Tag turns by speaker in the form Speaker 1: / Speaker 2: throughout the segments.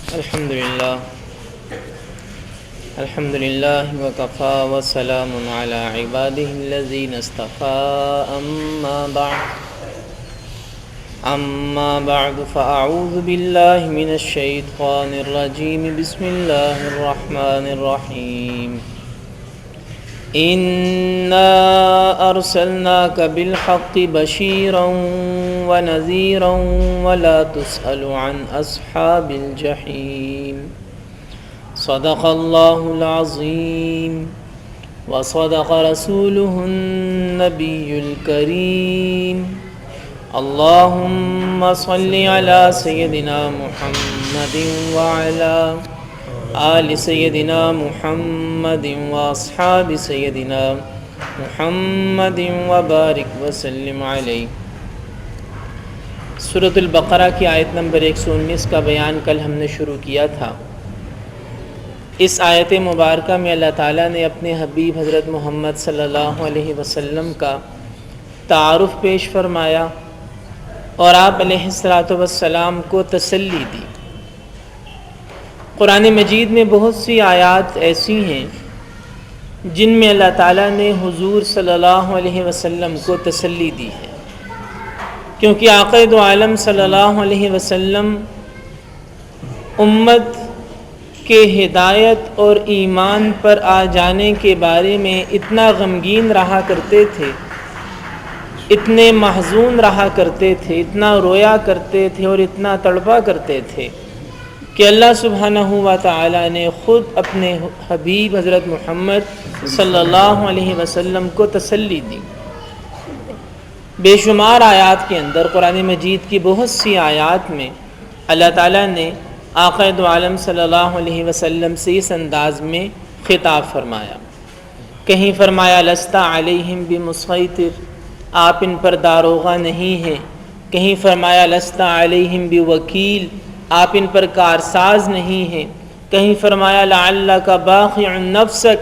Speaker 1: الحمد لله وكفى وسلام على عباده الذين اصطفى أما بعد فأعوذ بالله من الشيطان الرجيم بسم الله الرحمن الرحيم إنا أرسلناك بالحق بشيرا ونذيرا ولا تسأل عن أصحاب الجحيم صدق الله العظيم وصدق رسوله النبي الكريم اللهم صل على سيدنا محمد وعلى آل سيدنا محمد وأصحاب سيدنا محمد وبارك وسلم علیہ۔ سورۃ البقرہ کی آیت نمبر 119 کا بیان کل ہم نے شروع کیا تھا۔ اس آیت مبارکہ میں اللہ تعالیٰ نے اپنے حبیب حضرت محمد صلی اللہ علیہ وسلم کا تعارف پیش فرمایا اور آپ علیہ السلام کو تسلی دی۔ قرآن مجید میں بہت سی آیات ایسی ہیں جن میں اللہ تعالیٰ نے حضور صلی اللہ علیہ وسلم کو تسلی دی ہے، کیونکہ آقا دو عالم صلی اللہ علیہ وسلم امت کے ہدایت اور ایمان پر آ جانے کے بارے میں اتنا غمگین رہا کرتے تھے، اتنے محزون رہا کرتے تھے، اتنا رویا کرتے تھے اور اتنا تڑپا کرتے تھے کہ اللہ سبحانہ و تعالی نے خود اپنے حبیب حضرت محمد صلی اللہ علیہ وسلم کو تسلی دی۔ بے شمار آیات کے اندر قرآن مجید کی بہت سی آیات میں اللہ تعالیٰ نے آقا دو عالم صلی اللہ علیہ وسلم سے اس انداز میں خطاب فرمایا۔ کہیں فرمایا لست علیہم بمسیطر، آپ ان پر داروغہ نہیں ہیں۔ کہیں فرمایا لست علیہم بوکیل، آپ ان پر کارساز نہیں ہیں۔ کہیں فرمایا لعلک باخع نفسک،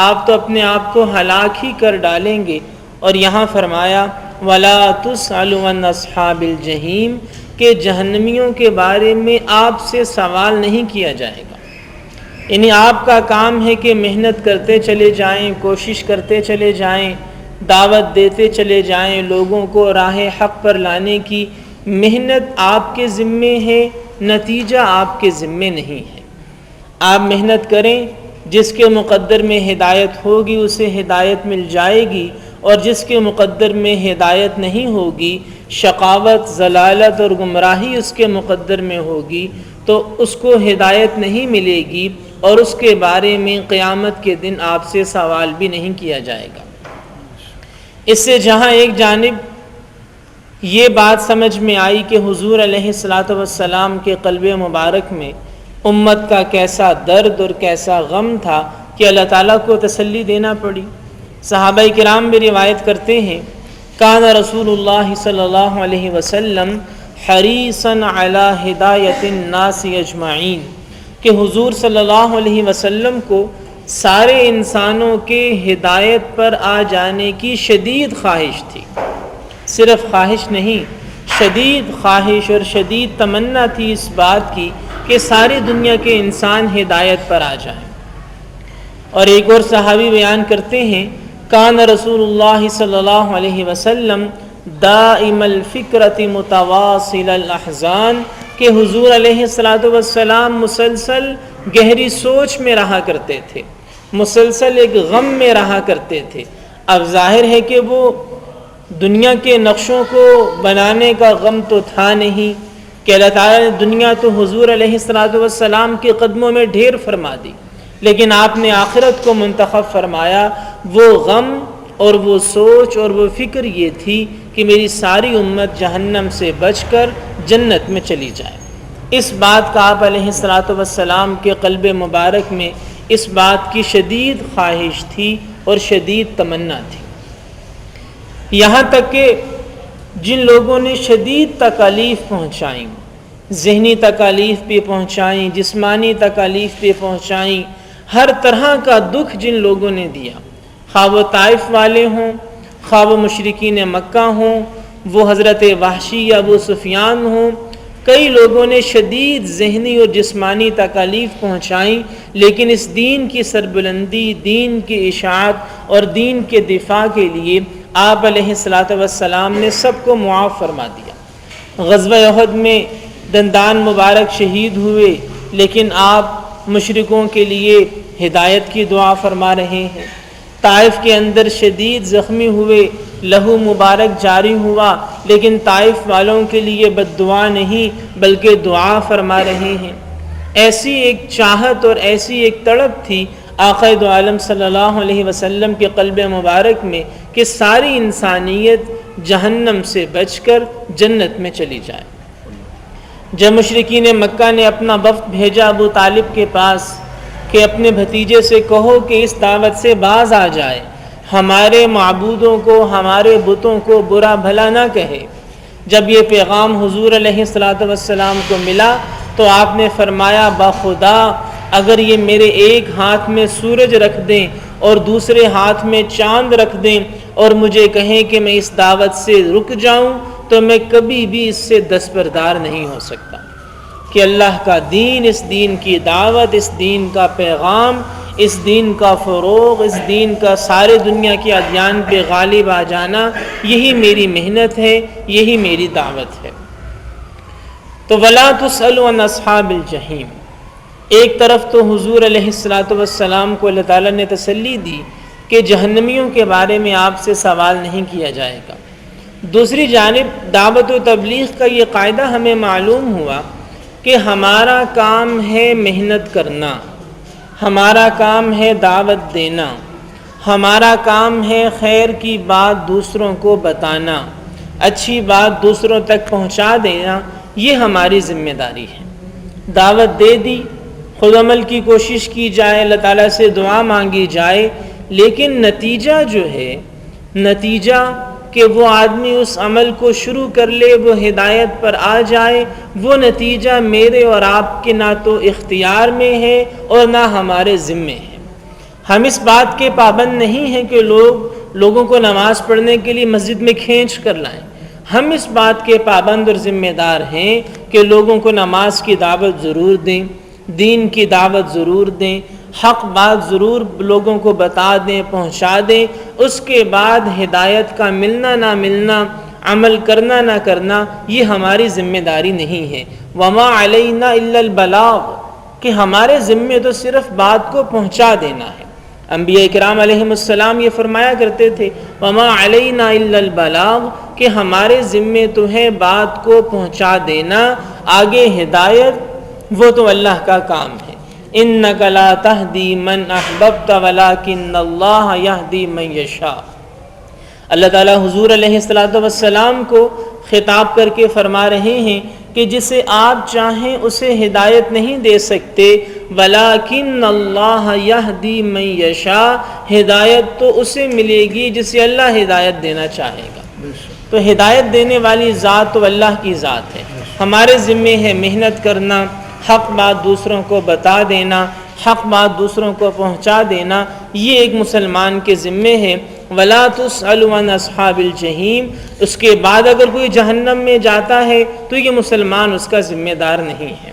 Speaker 1: آپ تو اپنے آپ کو ہلاک ہی کر ڈالیں گے۔ اور یہاں فرمایا ولا تسأل عن اصحاب الجحیم، کہ جہنمیوں کے بارے میں آپ سے سوال نہیں کیا جائے گا۔ یعنی آپ کا کام ہے کہ محنت کرتے چلے جائیں، کوشش کرتے چلے جائیں، دعوت دیتے چلے جائیں، لوگوں کو راہ حق پر لانے کی محنت آپ کے ذمے ہے، نتیجہ آپ کے ذمے نہیں ہے۔ آپ محنت کریں، جس کے مقدر میں ہدایت ہوگی اسے ہدایت مل جائے گی، اور جس کے مقدر میں ہدایت نہیں ہوگی، شقاوت، ضلالت اور گمراہی اس کے مقدر میں ہوگی تو اس کو ہدایت نہیں ملے گی، اور اس کے بارے میں قیامت کے دن آپ سے سوال بھی نہیں کیا جائے گا۔ اس سے جہاں ایک جانب یہ بات سمجھ میں آئی کہ حضور علیہ السلام کے قلب مبارک میں امت کا کیسا درد اور کیسا غم تھا کہ اللہ تعالیٰ کو تسلی دینا پڑی۔ صحابہ کرام بھی روایت کرتے ہیں کان رسول اللہ صلی اللہ علیہ وسلم حریصا علی ہدایت الناس اجمعین، کہ حضور صلی اللہ علیہ وسلم کو سارے انسانوں کے ہدایت پر آ جانے کی شدید خواہش تھی۔ صرف خواہش نہیں، شدید خواہش اور شدید تمنا تھی اس بات کی کہ ساری دنیا کے انسان ہدایت پر آ جائیں۔ اور ایک اور صحابی بیان کرتے ہیں کان رسول اللہ صلی اللہ علیہ وسلم دائم الفکرۃ متواصل الاحزان، کہ حضور علیہ السلام مسلسل گہری سوچ میں رہا کرتے تھے، مسلسل ایک غم میں رہا کرتے تھے۔ اب ظاہر ہے کہ وہ دنیا کے نقشوں کو بنانے کا غم تو تھا نہیں کہ اللہ تعالیٰ نے دنیا تو حضور علیہ السلام کے قدموں میں ڈھیر فرما دی، لیکن آپ نے آخرت کو منتخب فرمایا۔ وہ غم اور وہ سوچ اور وہ فکر یہ تھی کہ میری ساری امت جہنم سے بچ کر جنت میں چلی جائے۔ اس بات کا آپ علیہ السلام کے قلب مبارک میں اس بات کی شدید خواہش تھی اور شدید تمنا تھی، یہاں تک کہ جن لوگوں نے شدید تکالیف پہنچائیں، ذہنی تکالیف بھی پہنچائیں، جسمانی تکالیف بھی پہنچائیں، ہر طرح کا دکھ جن لوگوں نے دیا، خواہ وہ طائف والے ہوں، خواہ وہ مشرکین مکہ ہوں، وہ حضرت وحشی یا ابو سفیان ہوں، کئی لوگوں نے شدید ذہنی اور جسمانی تکالیف پہنچائیں، لیکن اس دین کی سربلندی، دین کی اشاعت اور دین کے دفاع کے لیے آپ علیہ السلام نے سب کو معاف فرما دیا۔ غزوہ احد میں دندان مبارک شہید ہوئے، لیکن آپ مشرکوں کے لیے ہدایت کی دعا فرما رہے ہیں۔ طائف کے اندر شدید زخمی ہوئے، لہو مبارک جاری ہوا، لیکن طائف والوں کے لیے بد دعا نہیں بلکہ دعا فرما رہے ہیں۔ ایسی ایک چاہت اور ایسی ایک تڑپ تھی آقا دو عالم صلی اللہ علیہ وسلم کے قلب مبارک میں کہ ساری انسانیت جہنم سے بچ کر جنت میں چلی جائے۔ جب مشرکین مکہ نے اپنا وفد بھیجا ابو طالب کے پاس کہ اپنے بھتیجے سے کہو کہ اس دعوت سے باز آ جائے، ہمارے معبودوں کو، ہمارے بتوں کو برا بھلا نہ کہے، جب یہ پیغام حضور علیہ السلام کو ملا تو آپ نے فرمایا بخدا اگر یہ میرے ایک ہاتھ میں سورج رکھ دیں اور دوسرے ہاتھ میں چاند رکھ دیں اور مجھے کہیں کہ میں اس دعوت سے رک جاؤں تو میں کبھی بھی اس سے دستبردار نہیں ہو سکتا۔ کہ اللہ کا دین، اس دین کی دعوت، اس دین کا پیغام، اس دین کا فروغ، اس دین کا سارے دنیا کی ادیان پہ غالب آ جانا، یہی میری محنت ہے، یہی میری دعوت ہے۔ تو وَلَا تُسْأَلُوا عَنْ أَصْحَابِ الْجَحِيمِ، ایک طرف تو حضور علیہ السلام کو اللہ تعالیٰ نے تسلی دی کہ جہنمیوں کے بارے میں آپ سے سوال نہیں کیا جائے گا، دوسری جانب دعوت و تبلیغ کا یہ قاعدہ ہمیں معلوم ہوا کہ ہمارا کام ہے محنت کرنا، ہمارا کام ہے دعوت دینا، ہمارا کام ہے خیر کی بات دوسروں کو بتانا، اچھی بات دوسروں تک پہنچا دینا، یہ ہماری ذمہ داری ہے۔ دعوت دے دی، خود عمل کی کوشش کی جائے، اللہ تعالیٰ سے دعا مانگی جائے، لیکن نتیجہ جو ہے، نتیجہ کہ وہ آدمی اس عمل کو شروع کر لے، وہ ہدایت پر آ جائے، وہ نتیجہ میرے اور آپ کے نہ تو اختیار میں ہے اور نہ ہمارے ذمے ہے۔ ہم اس بات کے پابند نہیں ہیں کہ لوگوں کو نماز پڑھنے کے لیے مسجد میں کھینچ کر لائیں، ہم اس بات کے پابند اور ذمہ دار ہیں کہ لوگوں کو نماز کی دعوت ضرور دیں، دین کی دعوت ضرور دیں، حق بات ضرور لوگوں کو بتا دیں، پہنچا دیں، اس کے بعد ہدایت کا ملنا نہ ملنا، عمل کرنا نہ کرنا، یہ ہماری ذمہ داری نہیں ہے۔ وَمَا عَلَيْنَا إِلَّا الْبَلَاغُ، کہ ہمارے ذمے تو صرف بات کو پہنچا دینا ہے۔ انبیاء کرام علیہم السلام یہ فرمایا کرتے تھے وَمَا عَلَيْنَا إِلَّا الْبَلَاغُ، کہ ہمارے ذمے تو ہے بات کو پہنچا دینا، آگے ہدایت وہ تو اللہ کا کام ہے۔ إِنَّكَ لَا تَهْدِي مَنْ أَحْبَبْتَ وَلَكِنَّ اللَّهَ يَهْدِي مَنْ يَشَاءُ۔ اللہ تعالیٰ حضور علیہ السلام کو خطاب کر کے فرما رہے ہیں کہ جسے آپ چاہیں اسے ہدایت نہیں دے سکتے، وَلَكِنَّ اللَّهَ يَهْدِي مَنْ يَشَاءُ، ہدایت تو اسے ملے گی جسے اللہ ہدایت دینا چاہے گا۔ تو ہدایت دینے والی ذات تو اللہ کی ذات ہے، ہمارے ذمے ہے محنت کرنا، حق بات دوسروں کو بتا دینا، حق بات دوسروں کو پہنچا دینا، یہ ایک مسلمان کے ذمے ہے۔ وَلَا تُسْأَلُوا عَنْ أَصْحَابِ الْجَحِيمِ، اس کے بعد اگر کوئی جہنم میں جاتا ہے تو یہ مسلمان اس کا ذمہ دار نہیں ہے۔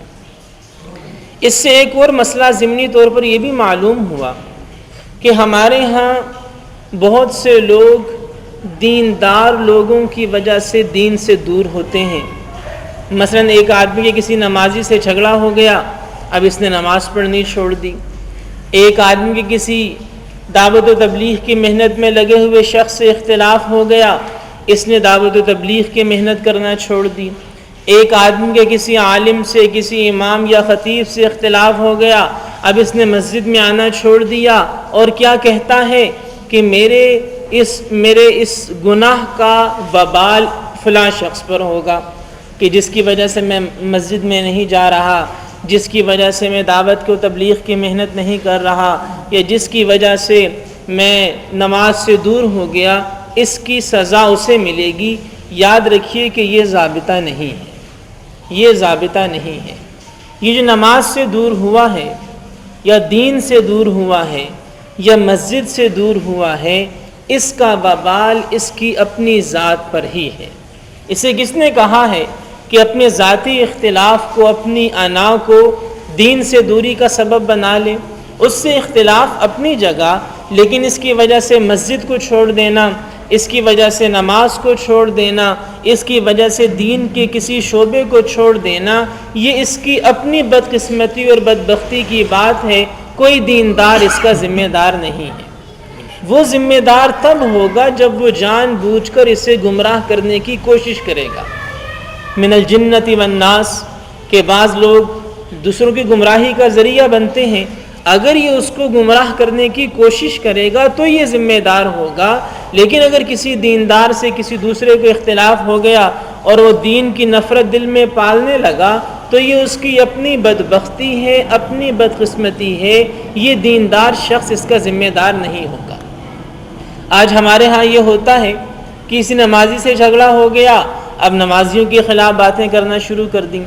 Speaker 1: اس سے ایک اور مسئلہ ضمنی طور پر یہ بھی معلوم ہوا کہ ہمارے ہاں بہت سے لوگ دیندار لوگوں کی وجہ سے دین سے دور ہوتے ہیں۔ مثلا ایک آدمی کے کسی نمازی سے جھگڑا ہو گیا، اب اس نے نماز پڑھنی چھوڑ دی۔ ایک آدمی کے کسی دعوت و تبلیغ کی محنت میں لگے ہوئے شخص سے اختلاف ہو گیا، اس نے دعوت و تبلیغ کی محنت کرنا چھوڑ دی۔ ایک آدمی کے کسی عالم سے، کسی امام یا خطیب سے اختلاف ہو گیا، اب اس نے مسجد میں آنا چھوڑ دیا اور کیا کہتا ہے کہ میرے اس گناہ کا وبال فلاں شخص پر ہوگا، کہ جس کی وجہ سے میں مسجد میں نہیں جا رہا، جس کی وجہ سے میں دعوت کو تبلیغ کی محنت نہیں کر رہا، یا جس کی وجہ سے میں نماز سے دور ہو گیا، اس کی سزا اسے ملے گی۔ یاد رکھیے کہ یہ ضابطہ نہیں ہے، یہ ضابطہ نہیں ہے۔ یہ جو نماز سے دور ہوا ہے یا دین سے دور ہوا ہے یا مسجد سے دور ہوا ہے، اس کا وبال اس کی اپنی ذات پر ہی ہے۔ اسے کس نے کہا ہے کہ کہ اپنے ذاتی اختلاف کو، اپنی انا کو دین سے دوری کا سبب بنا لے۔ اس سے اختلاف اپنی جگہ، لیکن اس کی وجہ سے مسجد کو چھوڑ دینا، اس کی وجہ سے نماز کو چھوڑ دینا، اس کی وجہ سے دین کے کسی شعبے کو چھوڑ دینا، یہ اس کی اپنی بدقسمتی اور بدبختی کی بات ہے۔ کوئی دیندار اس کا ذمہ دار نہیں ہے۔ وہ ذمہ دار تب ہوگا جب وہ جان بوجھ کر اسے گمراہ کرنے کی کوشش کرے گا۔ من الجنت والناس کہ بعض لوگ دوسروں کی گمراہی کا ذریعہ بنتے ہیں، اگر یہ اس کو گمراہ کرنے کی کوشش کرے گا تو یہ ذمہ دار ہوگا۔ لیکن اگر کسی دیندار سے کسی دوسرے کو اختلاف ہو گیا اور وہ دین کی نفرت دل میں پالنے لگا تو یہ اس کی اپنی بدبختی ہے، اپنی بدقسمتی ہے، یہ دیندار شخص اس کا ذمہ دار نہیں ہوگا۔ آج ہمارے ہاں یہ ہوتا ہے کہ کسی نمازی سے جھگڑا ہو گیا، اب نمازیوں کے خلاف باتیں کرنا شروع کر دیں۔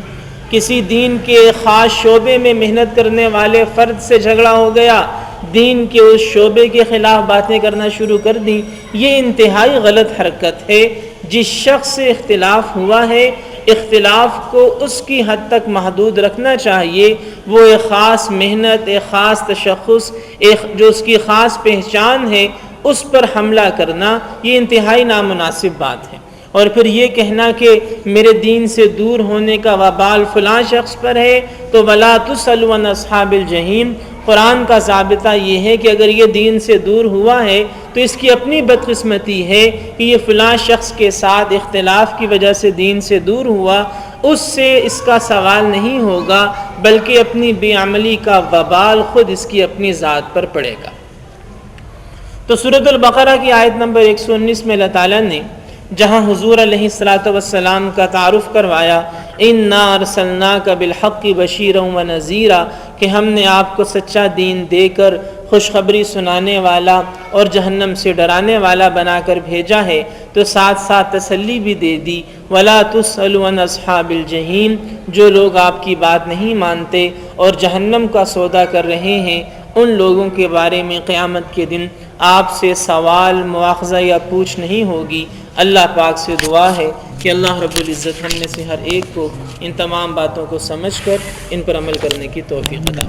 Speaker 1: کسی دین کے خاص شعبے میں محنت کرنے والے فرد سے جھگڑا ہو گیا، دین کے اس شعبے کے خلاف باتیں کرنا شروع کر دیں۔ یہ انتہائی غلط حرکت ہے۔ جس شخص سے اختلاف ہوا ہے، اختلاف کو اس کی حد تک محدود رکھنا چاہیے۔ وہ ایک خاص محنت، ایک خاص تشخص، ایک جو اس کی خاص پہچان ہے، اس پر حملہ کرنا یہ انتہائی نامناسب بات ہے۔ اور پھر یہ کہنا کہ میرے دین سے دور ہونے کا وبال فلاں شخص پر ہے، تو وَلَا تُسْأَلُوا عَنْ أَصْحَابِ الْجَحِيمِ، قرآن کا ضابطہ یہ ہے کہ اگر یہ دین سے دور ہوا ہے تو اس کی اپنی بدقسمتی ہے کہ یہ فلاں شخص کے ساتھ اختلاف کی وجہ سے دین سے دور ہوا، اس سے اس کا سوال نہیں ہوگا، بلکہ اپنی بے عملی کا وبال خود اس کی اپنی ذات پر پڑے گا۔ تو سورۃ البقرہ کی آیت نمبر 119 میں اللہ تعالیٰ نے جہاں حضور علیہ السلام کا تعارف کروایا، اِنَّا أَرْسَلْنَاكَ بِالْحَقِّ بَشِيرًا وَنَذِيرًا، کہ ہم نے آپ کو سچا دین دے کر خوشخبری سنانے والا اور جہنم سے ڈرانے والا بنا کر بھیجا ہے، تو ساتھ ساتھ تسلی بھی دے دی، وَلَا تُسْأَلُوا عَنْ أَصْحَابِ الْجَحِيمِ، جو لوگ آپ کی بات نہیں مانتے اور جہنم کا سودا کر رہے ہیں، ان لوگوں کے بارے میں قیامت کے دن آپ سے سوال، مواخذہ یا پوچھ نہیں ہوگی۔ اللہ پاک سے دعا ہے کہ اللہ رب العزت ہم میں سے ہر ایک کو ان تمام باتوں کو سمجھ کر ان پر عمل کرنے کی توفیق عطا